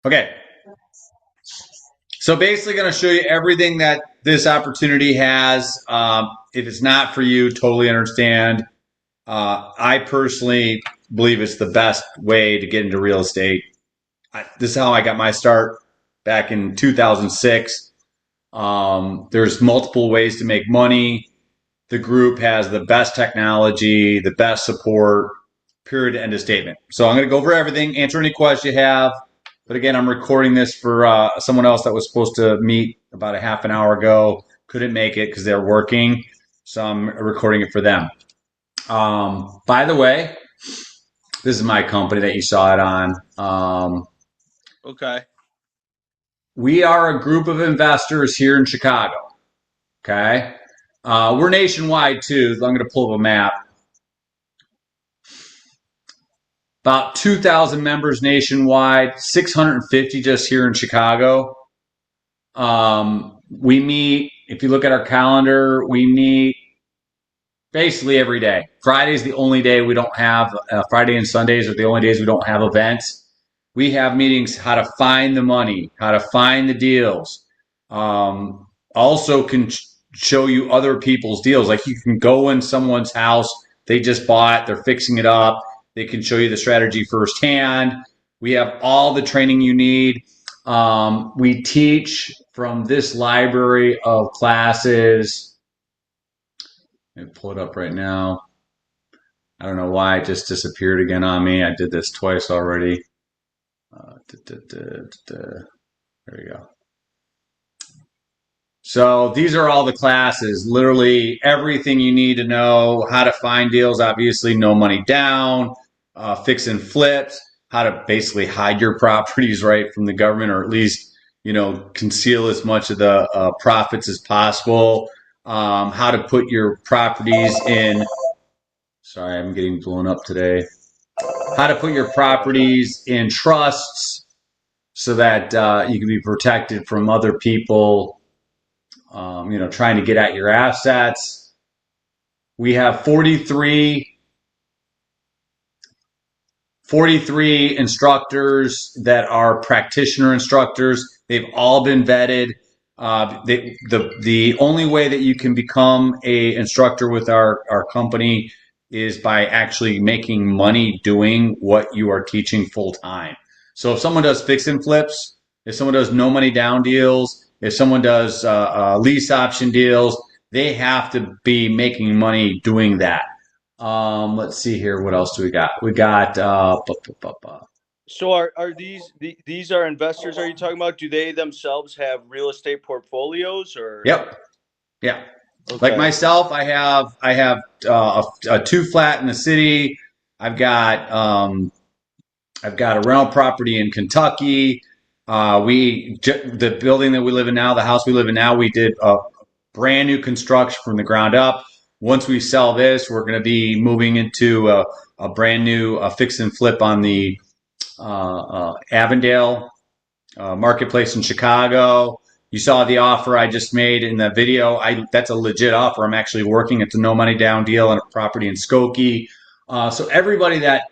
Okay. So basically going to show you everything that this opportunity has. If it's not for you, totally understand. I personally believe it's the best way to get into real estate. This is how I got my start back in 2006. There's multiple ways to make money. The group has the best technology, the best support, period, end of statement. So I'm going to go over everything, answer any questions you have. But again, I'm recording this for someone else that was supposed to meet about a half an hour ago. Couldn't make it because they're working. So I'm recording it for them. By the way, this is my company that you saw it on. Okay. We are a group of investors here in Chicago. Okay. We're nationwide too. I'm going to pull up a map. About 2,000 members nationwide, 650 just here in Chicago. We meet, if you look at our calendar, we meet basically every day. Friday's the only day we don't have, Friday and Sundays are the only days we don't have events. We have meetings how to find the money, how to find the deals. Also can show you other people's deals. Like you can go in someone's house, they just bought, they're fixing it up. They can show you the strategy firsthand. We have all the training you need. We teach from this library of classes. Let me pull it up right now. I don't know why it just disappeared again on me. I did this twice already. There we go. So these are all the classes, literally everything you need to know, how to find deals, obviously no money down, fix and flips, how to basically hide your properties right from the government, or at least, conceal as much of the profits as possible, how to put your properties in, sorry, I'm getting blown up today, how to put your properties in trusts so that you can be protected from other people trying to get at your assets. We have 43 instructors that are practitioner instructors. They've all been vetted. The only way that you can become a instructor with our company is by actually making money doing what you are teaching full time. So if someone does fix and flips, if someone does no money down deals, if someone does lease option deals, they have to be making money doing that. Let's see here. What else do we got? We got. So are these are investors? Are you talking about? Do they themselves have real estate portfolios or? Yep. Yeah. Okay. Like myself, I have a two flat in the city. I've got a rental property in Kentucky. The building that we live in now, the house we live in now, we did a brand new construction from the ground up. Once we sell this, we're going to be moving into a brand new fix and flip on the Avondale marketplace in Chicago. You saw the offer I just made in the video. That's a legit offer. I'm actually working. It's a no money down deal on a property in Skokie. So everybody that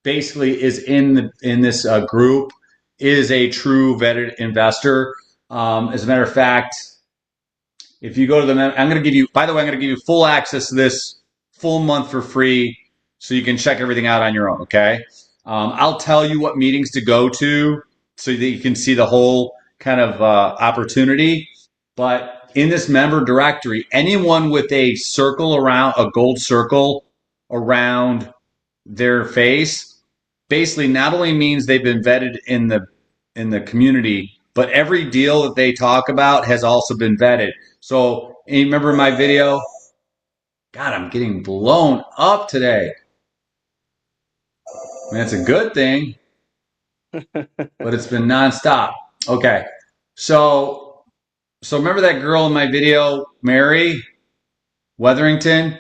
basically is in this group is a true vetted investor. As a matter of fact, if you go to I'm going to give you, by the way, I'm going to give you full access to this full month for free so you can check everything out on your own, okay? I'll tell you what meetings to go to so that you can see the whole kind of opportunity. But in this member directory, anyone with a circle around, a gold circle around their face, basically not only means they've been vetted in the community, but every deal that they talk about has also been vetted. So you remember my video? God, I'm getting blown up today. I mean, that's a good thing, but it's been nonstop. Okay, so remember that girl in my video, Mary Weatherington?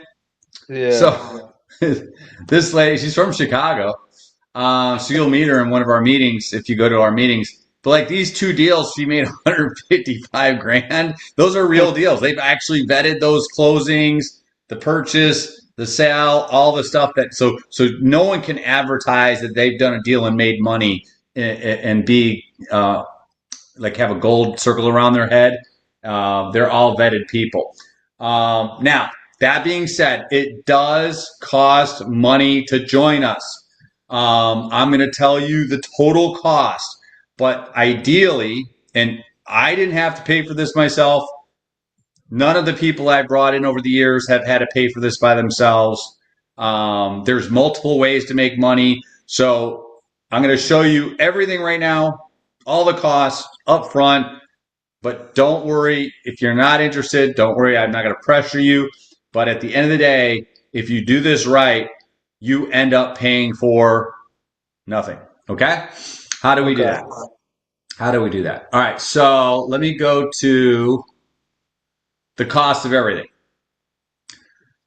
Yeah. So this lady, she's from Chicago. So you'll meet her in one of our meetings if you go to our meetings. But like these two deals, she made 155 grand. Those are real deals. They've actually vetted those closings, the purchase, the sale, all the stuff that so no one can advertise that they've done a deal and made money and be like have a gold circle around their head. They're all vetted people. Now, that being said, it does cost money to join us. I'm going to tell you the total cost, but ideally, and I didn't have to pay for this myself. None of the people I brought in over the years have had to pay for this by themselves. There's multiple ways to make money. So I'm going to show you everything right now, all the costs up front. But don't worry, if you're not interested, don't worry, I'm not going to pressure you. But at the end of the day, if you do this right, you end up paying for nothing. Okay? How do we do that? How do we do that? All right, so let me go to the cost of everything.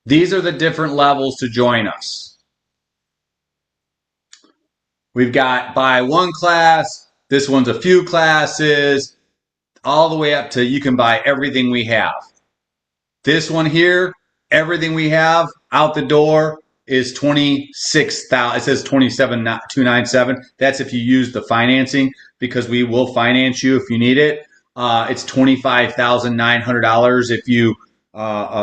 These are the different levels to join us. We've got buy one class. This one's a few classes, all the way up to you can buy everything we have. This one here, everything we have out the door is 26,000. It says 27,297. That's if you use the financing, because we will finance you if you need it. It's $25,900 if you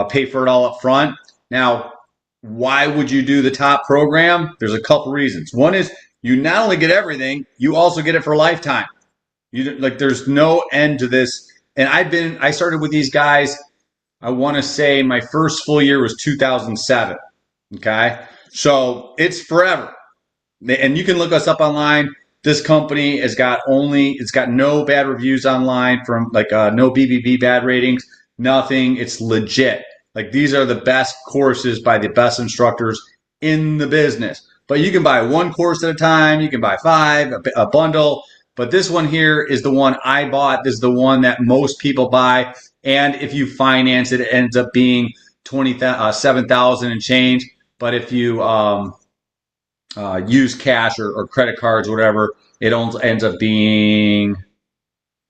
pay for it all up front. Now, why would you do the top program? There's a couple reasons. One is you not only get everything, you also get it for a lifetime. There's no end to this. And I started with these guys, I want to say my first full year was 2007. Okay. So it's forever. And you can look us up online. This company it's got no bad reviews online from no BBB bad ratings, nothing. It's legit. Like, these are the best courses by the best instructors in the business. But you can buy one course at a time. You can buy 5, a bundle. But this one here is the one I bought. This is the one that most people buy. And if you finance it, it ends up being $27,000 and change. But if you use cash or credit cards or whatever, it ends up being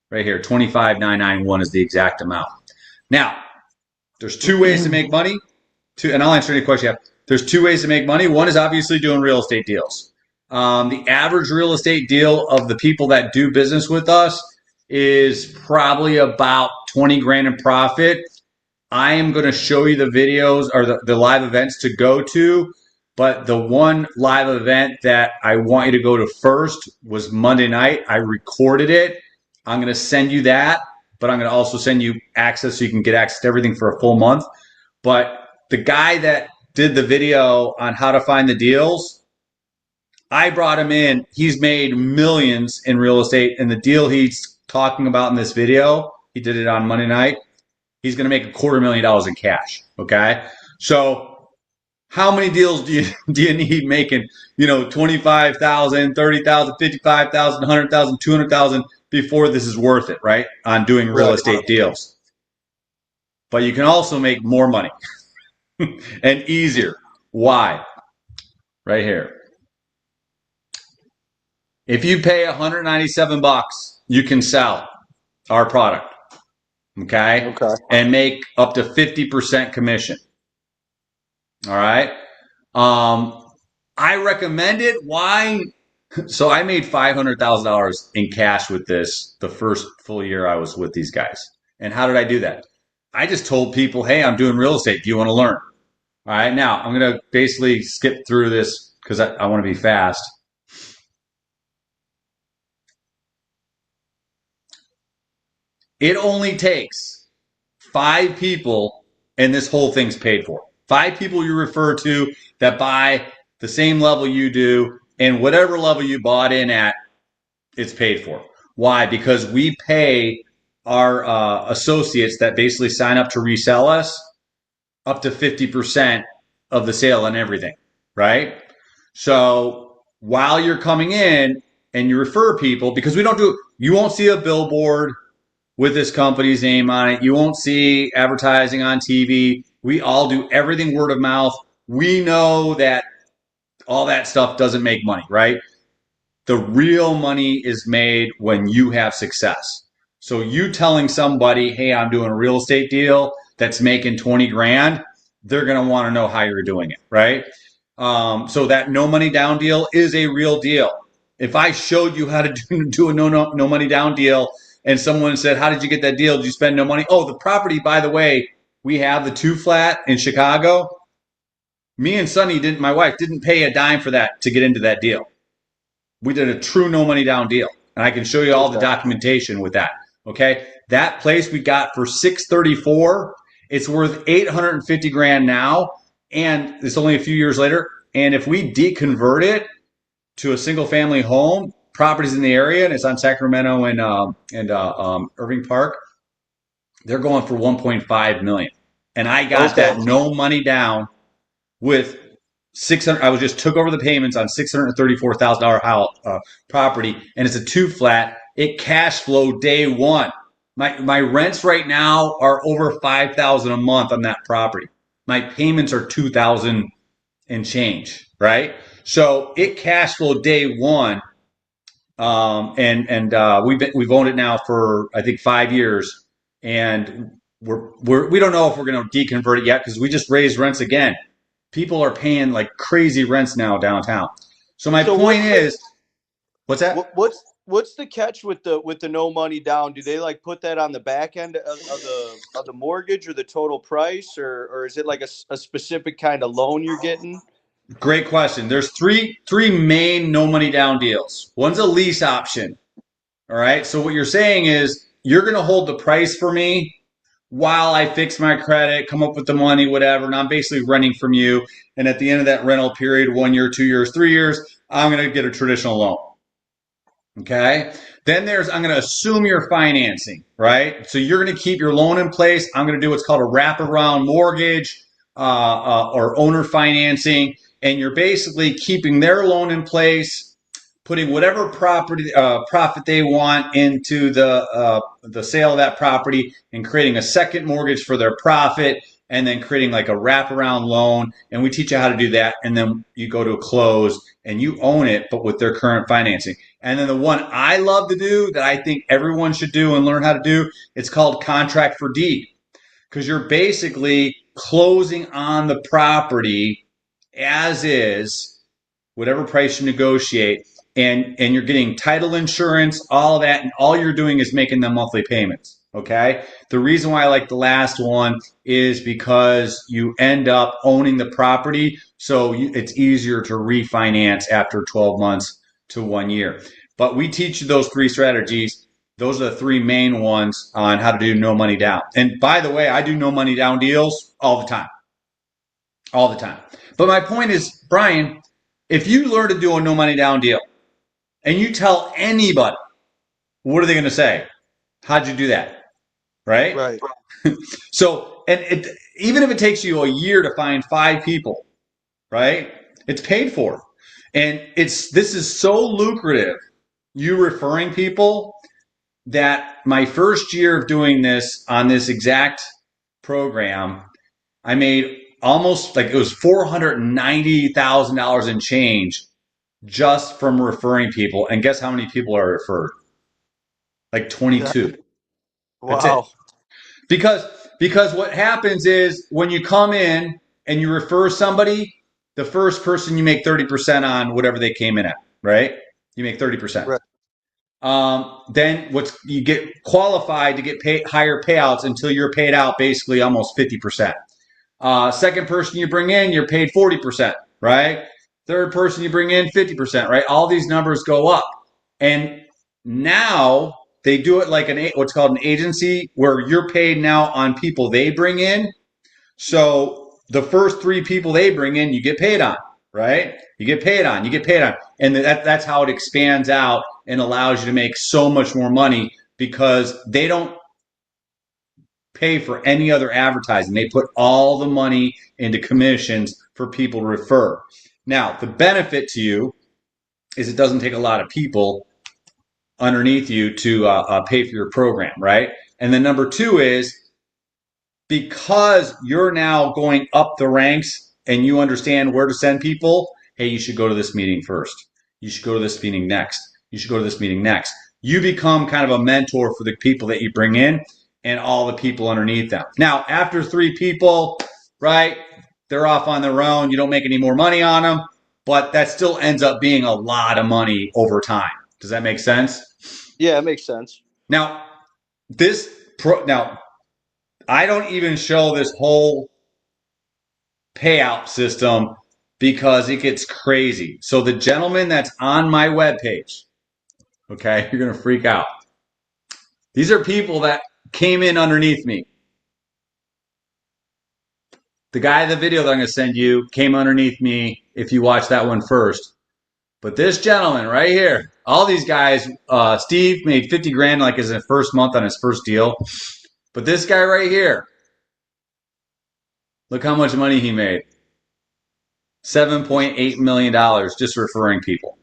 right here, $25,991 is the exact amount. Now, there's 2 ways to make money. And I'll answer any question you have. There's 2 ways to make money. One is obviously doing real estate deals. The average real estate deal of the people that do business with us is probably about 20 grand in profit. I am going to show you the videos or the live events to go to, but the one live event that I want you to go to first was Monday night. I recorded it. I'm going to send you that, but I'm going to also send you access so you can get access to everything for a full month. But the guy that did the video on how to find the deals, I brought him in. He's made millions in real estate, and the deal he's talking about in this video, he did it on Monday night. He's going to make $250,000 in cash. Okay. So how many deals do you need making, 25,000, 30,000, 55,000, 100,000, 200,000 before this is worth it, right? On doing real estate deals. But you can also make more money and easier. Why? Right here. If you pay $197, you can sell our product. Okay. And make up to 50% commission. All right. I recommend it. Why? So I made $500,000 in cash with this the first full year I was with these guys. And how did I do that? I just told people, hey, I'm doing real estate. Do you want to learn? All right. Now I'm going to basically skip through this because I want to be fast. It only takes 5 people and this whole thing's paid for. 5 people you refer to that buy the same level you do, and whatever level you bought in at, it's paid for. Why? Because we pay our associates that basically sign up to resell us up to 50% of the sale and everything, right? So while you're coming in and you refer people, because you won't see a billboard with this company's name on it. You won't see advertising on TV. We all do everything word of mouth. We know that all that stuff doesn't make money, right? The real money is made when you have success. So you telling somebody, hey, I'm doing a real estate deal that's making 20 grand, they're going to want to know how you're doing it, right? So that no money down deal is a real deal. If I showed you how to do a no money down deal and someone said, how did you get that deal? Did you spend no money? Oh, the property, by the way, we have the 2-flat in Chicago. Me and Sunny my wife didn't pay a dime for that to get into that deal. We did a true no money down deal. And I can show you all the documentation with that. Okay. That place we got for $634. It's worth $850,000 now. And it's only a few years later. And if we deconvert it to a single family home, properties in the area, and it's on Sacramento and Irving Park, they're going for $1.5 million. And I got that no money down with 600. I just took over the payments on $634,000 house property, and it's a 2-flat. It cash flow day one. My rents right now are over $5,000 a month on that property. My payments are $2,000 and change, right? So it cash flow day one, and we've owned it now for I think 5 years, and we don't know if we're going to deconvert it yet because we just raised rents again. People are paying like crazy rents now downtown. So my point is, what's that? What's the catch with the no money down? Do they like put that on the back end of the mortgage or the total price, or is it like a specific kind of loan you're getting? Great question. There's three main no money down deals. One's a lease option. All right. So what you're saying is you're going to hold the price for me while I fix my credit, come up with the money, whatever, and I'm basically renting from you. And at the end of that rental period, 1 year, 2 years, 3 years, I'm going to get a traditional loan. Okay? Then I'm going to assume your financing, right? So you're going to keep your loan in place. I'm going to do what's called a wraparound mortgage or owner financing. And you're basically keeping their loan in place, putting whatever profit they want into the sale of that property, and creating a second mortgage for their profit, and then creating like a wraparound loan. And we teach you how to do that. And then you go to a close and you own it, but with their current financing. And then the one I love to do that I think everyone should do and learn how to do, it's called contract for deed, because you're basically closing on the property as is, whatever price you negotiate. And you're getting title insurance, all of that, and all you're doing is making them monthly payments, okay? The reason why I like the last one is because you end up owning the property, so it's easier to refinance after 12 months to 1 year. But we teach you those three strategies. Those are the three main ones on how to do no money down. And by the way, I do no money down deals all the time. All the time. But my point is, Brian, if you learn to do a no money down deal, and you tell anybody, what are they going to say? How'd you do that? Right? Right. So, and even if it takes you a year to find 5 people, right? It's paid for. And this is so lucrative, you referring people, that my first year of doing this on this exact program, I made almost like it was $490,000 in change just from referring people. And guess how many people are referred? Like 22. Wow. Because what happens is when you come in and you refer somebody, the first person you make 30% on whatever they came in at, right? You make 30%. Right. Then you get qualified to get higher payouts until you're paid out basically almost 50%. Second person you bring in, you're paid 40%, right? Third person you bring in, 50%, right? All these numbers go up. And now they do it like what's called an agency, where you're paid now on people they bring in. So the first 3 people they bring in, you get paid on, right? You get paid on. And that's how it expands out and allows you to make so much more money, because they don't pay for any other advertising. They put all the money into commissions for people to refer. Now, the benefit to you is it doesn't take a lot of people underneath you to pay for your program, right? And then number 2 is, because you're now going up the ranks and you understand where to send people, hey, you should go to this meeting first. You should go to this meeting next. You should go to this meeting next. You become kind of a mentor for the people that you bring in and all the people underneath them. Now, after 3 people, right, they're off on their own. You don't make any more money on them. but that still ends up being a lot of money over time. Does that make sense? Yeah, it makes sense. Now, now I don't even show this whole payout system because it gets crazy. So the gentleman that's on my webpage, okay, you're going to freak out. These are people that came in underneath me. The guy in the video that I'm going to send you came underneath me if you watch that one first. But this gentleman right here, all these guys, Steve made 50 grand like his first month on his first deal. But this guy right here, look how much money he made. $7.8 million just referring people.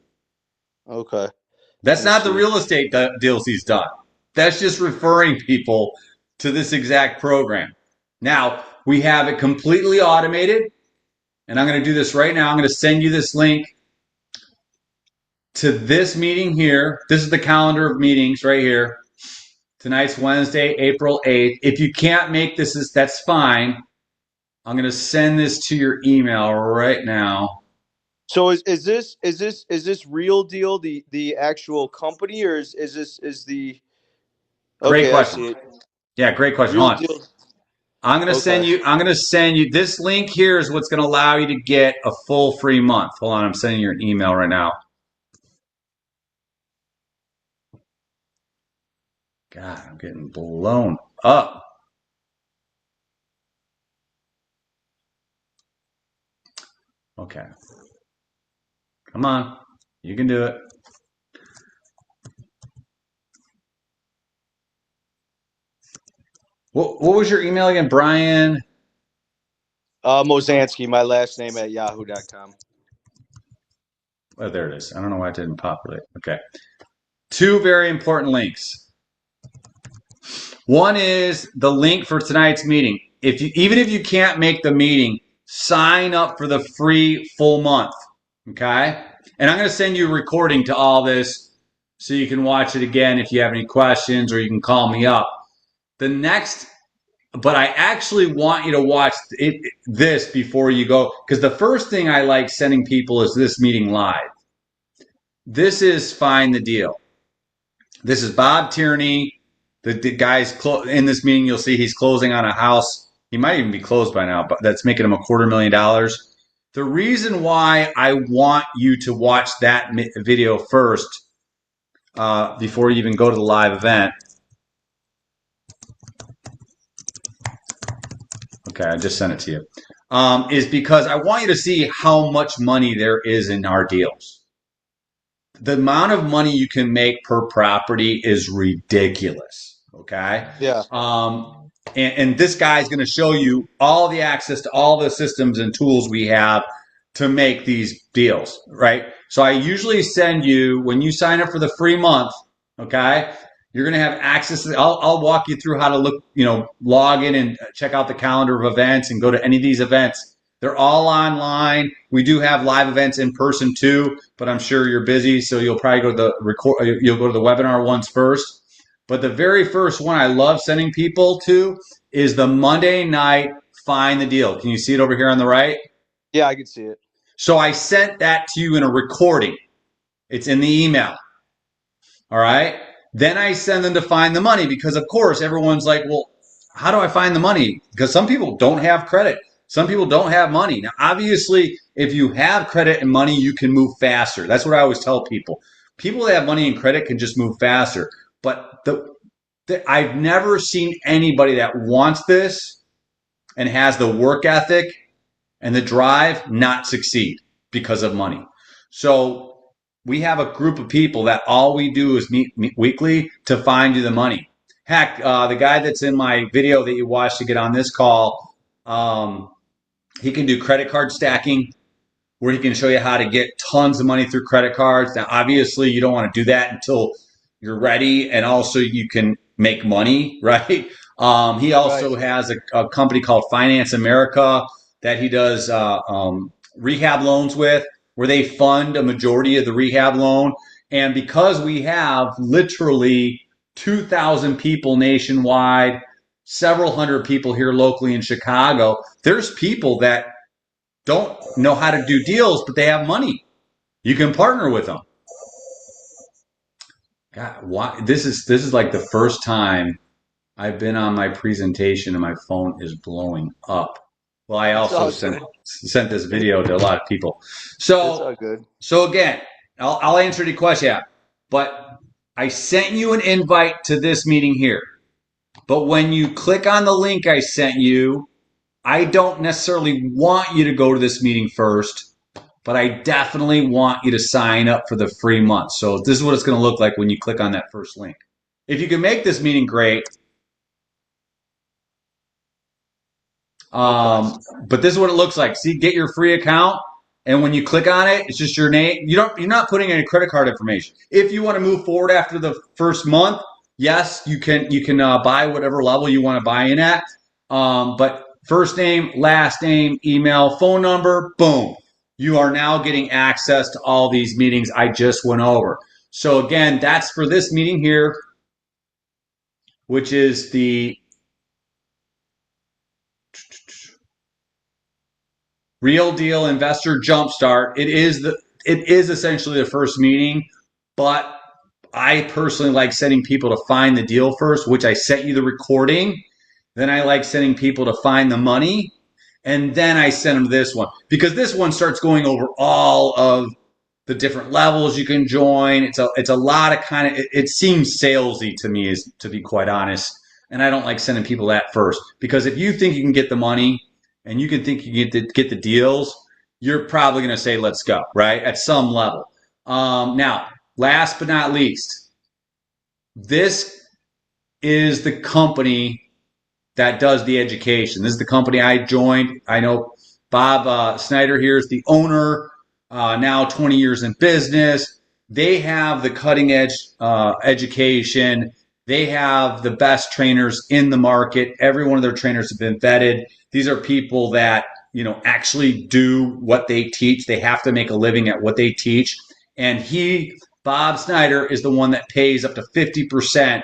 Okay. That's not the real estate deals he's done. That's just referring people to this exact program. Now, we have it completely automated, and I'm going to do this right now. I'm going to send you this link to this meeting here. This is the calendar of meetings right here. Tonight's Wednesday, April 8th. If you can't make this, that's fine. I'm going to send this to your email right now. So is this Real Deal the actual company, or is the Great question. Yeah, great question. Real Deal. I'm going to send you this link here is what's going to allow you to get a full free month. Hold on, I'm sending you an email right now. God, I'm getting blown up. Okay. Come on. You can do it. What was your email again, Brian? Mozansky, my last name at yahoo.com. Oh, there it is. I don't know why it didn't populate. Okay. Two very important links. One is the link for tonight's meeting. Even if you can't make the meeting, sign up for the free full month. Okay? And I'm going to send you a recording to all this so you can watch it again if you have any questions, or you can call me up. But I actually want you to watch this before you go, because the first thing I like sending people is this meeting live. This is Find the Deal. This is Bob Tierney. The guy's in this meeting. You'll see he's closing on a house. He might even be closed by now, but that's making him $250,000. The reason why I want you to watch that video first, before you even go to the live event. Okay, I just sent it to you. Is because I want you to see how much money there is in our deals. The amount of money you can make per property is ridiculous. Okay. Yeah. And this guy is going to show you all the access to all the systems and tools we have to make these deals. Right. So I usually send you, when you sign up for the free month, okay, you're going to have access to, I'll walk you through how to log in and check out the calendar of events and go to any of these events. They're all online. We do have live events in person too, but I'm sure you're busy, so you'll probably go to the webinar ones first. But the very first one I love sending people to is the Monday night Find the Deal. Can you see it over here on the right? Yeah, I can see it. So I sent that to you in a recording. It's in the email. All right. Then I send them to find the money, because of course everyone's like, well, how do I find the money? Because some people don't have credit. Some people don't have money. Now, obviously, if you have credit and money, you can move faster. That's what I always tell people. People that have money and credit can just move faster. But I've never seen anybody that wants this and has the work ethic and the drive not succeed because of money. So we have a group of people that all we do is meet weekly to find you the money. Heck, the guy that's in my video that you watched to get on this call, he can do credit card stacking, where he can show you how to get tons of money through credit cards. Now, obviously, you don't want to do that until you're ready, and also you can make money, right? He also has a company called Finance America that he does rehab loans with, where they fund a majority of the rehab loan. And because we have literally 2,000 people nationwide, several hundred people here locally in Chicago, there's people that don't know how to do deals, but they have money. You can partner with them. God, why this is like the first time I've been on my presentation and my phone is blowing up. Well, I It's also all sent this video to a lot of people. It's all So good. again, I'll answer the question. Yeah, but I sent you an invite to this meeting here. But when you click on the link I sent you, I don't necessarily want you to go to this meeting first, but I definitely want you to sign up for the free month. So this is what it's going to look like when you click on that first link. If you can make this meeting, great. But this is what it looks like. See, get your free account, and when you click on it, it's just your name. You're not putting any credit card information. If you want to move forward after the first month, yes, you can buy whatever level you want to buy in at. But first name, last name, email, phone number, boom. You are now getting access to all these meetings I just went over. So again, that's for this meeting here, which is the Real Deal Investor Jumpstart. It is essentially the first meeting, but I personally like sending people to find the deal first, which I sent you the recording. Then I like sending people to find the money, and then I send them this one because this one starts going over all of the different levels you can join. It's a lot of kind of it seems salesy to me, is to be quite honest, and I don't like sending people that first because if you think you can get the money and you can think you get the deals, you're probably going to say let's go, right, at some level. Now, last but not least, this is the company that does the education. This is the company I joined. I know Bob Snyder here is the owner, now 20 years in business. They have the cutting edge education. They have the best trainers in the market. Every one of their trainers have been vetted. These are people that, actually do what they teach. They have to make a living at what they teach. And Bob Snyder, is the one that pays up to 50%,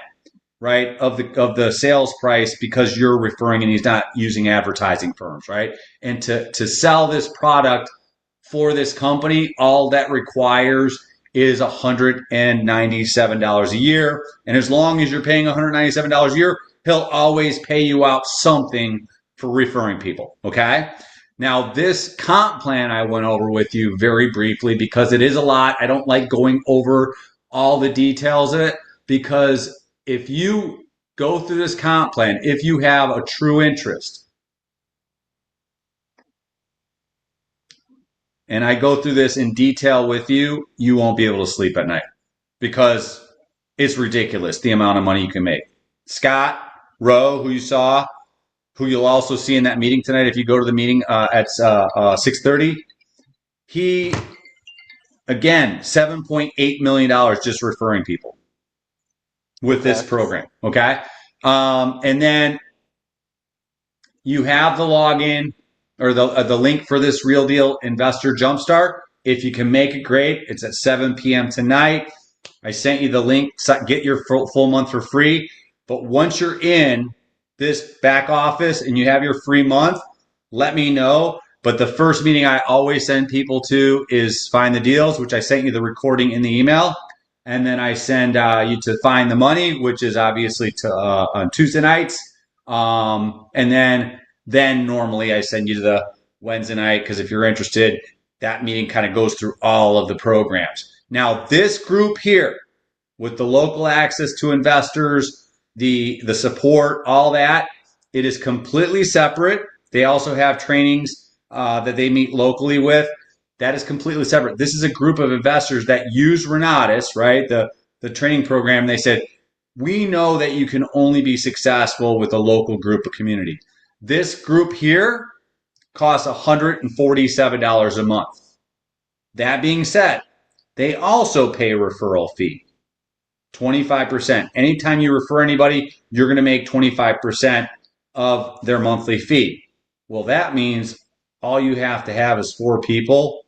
right, of the sales price because you're referring, and he's not using advertising firms, right? And to sell this product for this company, all that requires is $197 a year. And as long as you're paying $197 a year, he'll always pay you out something for referring people, okay? Now, this comp plan I went over with you very briefly because it is a lot. I don't like going over all the details of it because if you go through this comp plan, if you have a true interest, and I go through this in detail with you, you won't be able to sleep at night because it's ridiculous the amount of money you can make. Scott Rowe, who you saw, who you'll also see in that meeting tonight if you go to the meeting at 6:30, he, again, $7.8 million just referring people with this program, okay? And then you have the login or the link for this Real Deal Investor Jumpstart. If you can make it, great. It's at 7 p.m. tonight. I sent you the link. Get your full month for free. But once you're in this back office and you have your free month, let me know. But the first meeting I always send people to is Find the Deals, which I sent you the recording in the email. And then I send you to Find the Money, which is obviously on Tuesday nights. And then normally I send you to the Wednesday night because if you're interested, that meeting kind of goes through all of the programs. Now, this group here with the local access to investors, the support, all that, it is completely separate. They also have trainings that they meet locally with. That is completely separate. This is a group of investors that use Renatus, right? The training program. They said, we know that you can only be successful with a local group of community. This group here costs $147 a month. That being said, they also pay a referral fee, 25%. Anytime you refer anybody, you're going to make 25% of their monthly fee. Well, that means all you have to have is 4 people,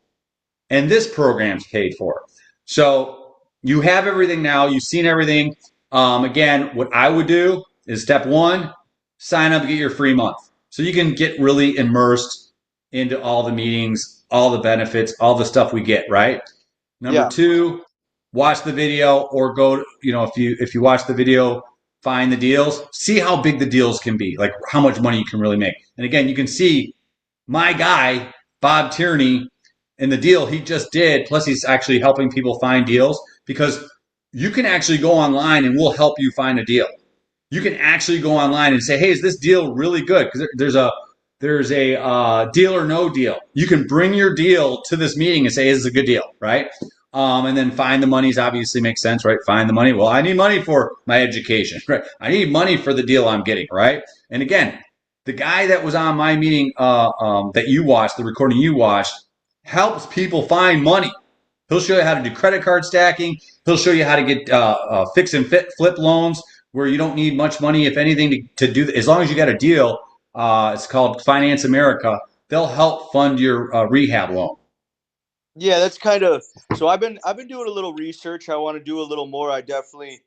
and this program's paid for. So you have everything now. You've seen everything. Again, what I would do is step 1, sign up and get your free month. So you can get really immersed into all the meetings, all the benefits, all the stuff we get, right? Number Yeah. two, watch the video or go, if you watch the video, find the deals, see how big the deals can be, like how much money you can really make. And again, you can see my guy, Bob Tierney, in the deal he just did, plus he's actually helping people find deals because you can actually go online and we'll help you find a deal. You can actually go online and say, "Hey, is this deal really good?" Because there's a deal or no deal. You can bring your deal to this meeting and say, "This is a good deal," right? And then find the monies obviously makes sense, right? Find the money. Well, I need money for my education, right? I need money for the deal I'm getting, right? And again, the guy that was on my meeting that you watched, the recording you watched, helps people find money. He'll show you how to do credit card stacking. He'll show you how to get fix and flip loans where you don't need much money, if anything, to do. As long as you got a deal, it's called Finance America. They'll help fund your rehab loan. Yeah, that's kind of so I've been doing a little research. I want to do a little more. I definitely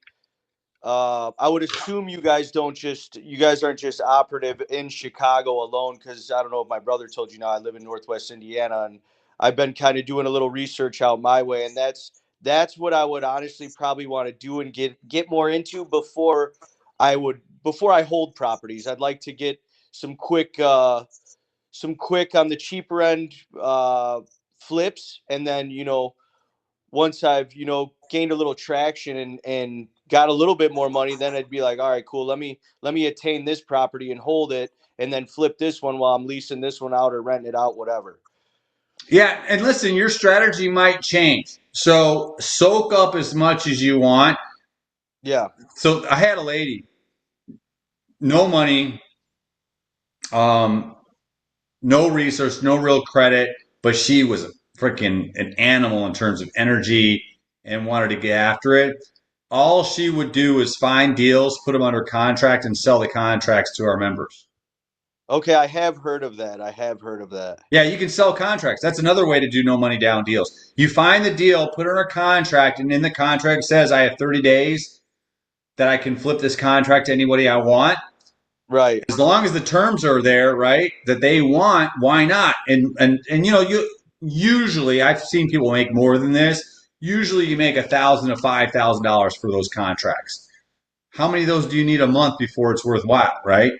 I would assume you guys aren't just operative in Chicago alone, because I don't know if my brother told you. Now I live in Northwest Indiana, and I've been kind of doing a little research out my way, and that's what I would honestly probably want to do and get more into before I hold properties. I'd like to get some quick on the cheaper end flips, and then once I've gained a little traction and got a little bit more money, then I'd be like, all right, cool. Let me attain this property and hold it, and then flip this one while I'm leasing this one out or renting it out, whatever. Yeah, and listen, your strategy might change. So soak up as much as you want. Yeah. So I had a lady, no money, um, no research, no real credit, but she was freaking an animal in terms of energy and wanted to get after it. All she would do is find deals, put them under contract, and sell the contracts to our members. Okay, I have heard of that. I have heard of that. Yeah, you can sell contracts. That's another way to do no money down deals. You find the deal, put it under contract, and in the contract says I have 30 days that I can flip this contract to anybody I want. Right. As long as the terms are there, right, that they want, why not? And you usually I've seen people make more than this. Usually you make $1,000 to $5,000 for those contracts. How many of those do you need a month before it's worthwhile, right?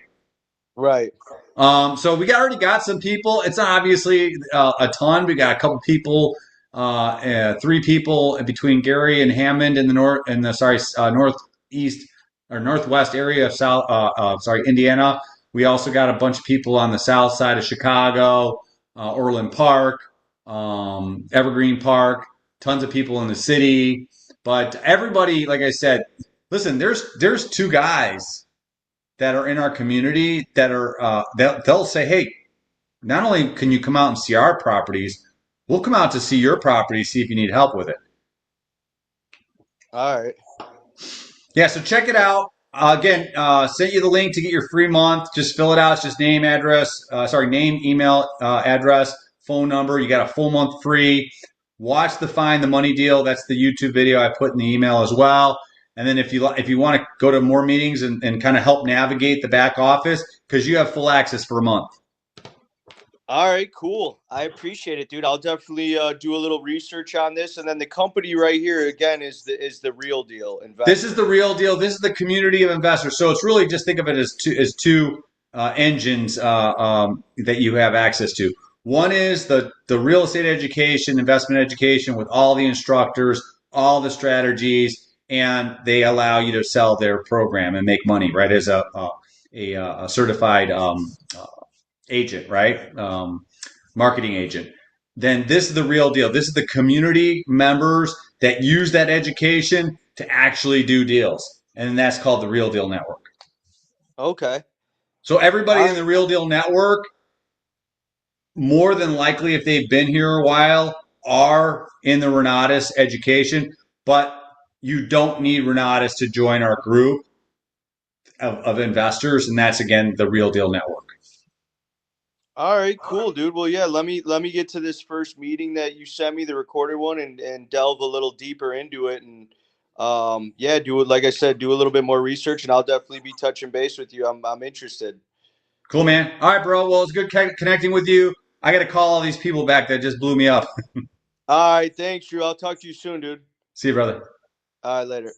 Right. So we already got some people. It's not obviously a ton. We got a couple people, three people between Gary and Hammond in the northeast or northwest area of Indiana. We also got a bunch of people on the south side of Chicago, Orland Park, Evergreen Park. Tons of people in the city, but everybody, like I said, listen. There's two guys that are in our community that are they'll say, hey, not only can you come out and see our properties, we'll come out to see your property, see if you need help with it. All right. Yeah, so check it out. Again, sent you the link to get your free month. Just fill it out. It's just name, name, email, address, phone number. You got a full month free. Watch the Find the Money deal. That's the YouTube video I put in the email as well. And then if you want to go to more meetings and kind of help navigate the back office, because you have full access for a month. All right, cool. I appreciate it, dude. I'll definitely do a little research on this, and then the company right here again is the Real Deal Investment. This is the Real Deal. This is the community of investors. So it's really just think of it as two engines that you have access to. One is the real estate education, investment education with all the instructors, all the strategies, and they allow you to sell their program and make money, right? As a certified agent, right? Marketing agent. Then this is the Real Deal. This is the community members that use that education to actually do deals. And that's called the Real Deal Network. Okay. So everybody in the Real Deal Network, more than likely, if they've been here a while, are in the Renatus education, but you don't need Renatus to join our group of investors. And that's, again, the Real Deal Network. All right, cool, dude. Well, yeah, let me get to this first meeting that you sent me, the recorded one, and delve a little deeper into it, and yeah, do it like I said, do a little bit more research, and I'll definitely be touching base with you. I'm interested. Cool, man. All right, bro. Well, it's good connecting with you. I got to call all these people back that just blew me up. All right, thanks, Drew. I'll talk to you soon, dude. See you, brother. All right, later.